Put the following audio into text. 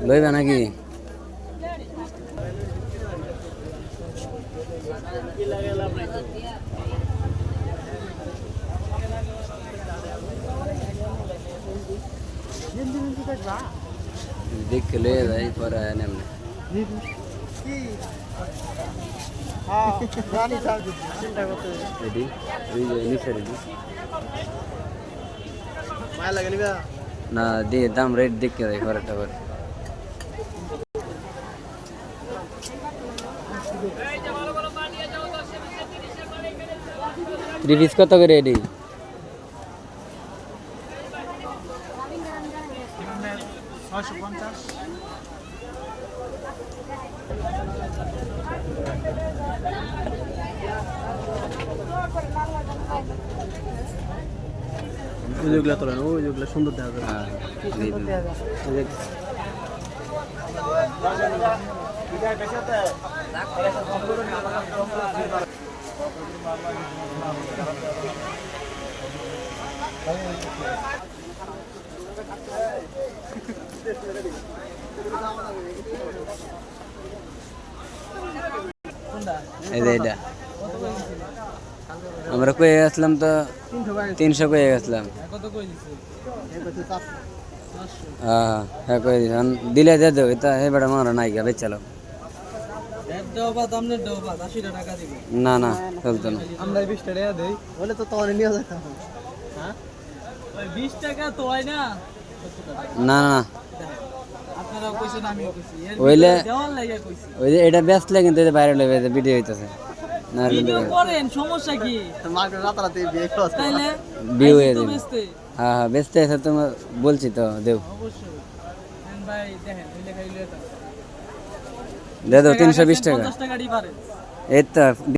লইবে নাকি? দেখে লয়ে যাই পরে নেমনে না দিয়ে দাম রেট দেখে যাই পরেরটা পরে। 3 পিস কত করে এডি? ওইগুলা তোলেন, ওইগুলা সুন্দর দেখা যাবে। এইটা আমরা কয়ে আসলাম তো 300 কয়ে গেছিলাম। হ্যাঁ কয়ে দিলে দিয়ে দেবো, এটা এবারে মারা নাই গা বেচালো। না না চলতো না। আমরা 20 টাকা দেই বলে তো তোমার নিয়ে যেতাম। হ্যাঁ 20 টাকা তো হয় না। না না আপনারা কইছেন আমিও কইছি ওইলে দেওয়ার লাগা কইছি। ওই যে এটা বেচলে কিন্তু এটা বাইরে লইবে, ভিডিও হইতাছে না। ভিডিও করেন, সমস্যা কি? মার্কেট রাতারাতি বিয়ে করতে তাইলে বিয়ে হয়ে যাবে। হ্যাঁ হ্যাঁ বেচতে আছে তোমার, বলছি তো দেও অবশ্যই। ভাই দেখেন ওই লেখাই লইতা দে দাও 320 টাকা। 50 টাকা ডিফারেন্স। এই তো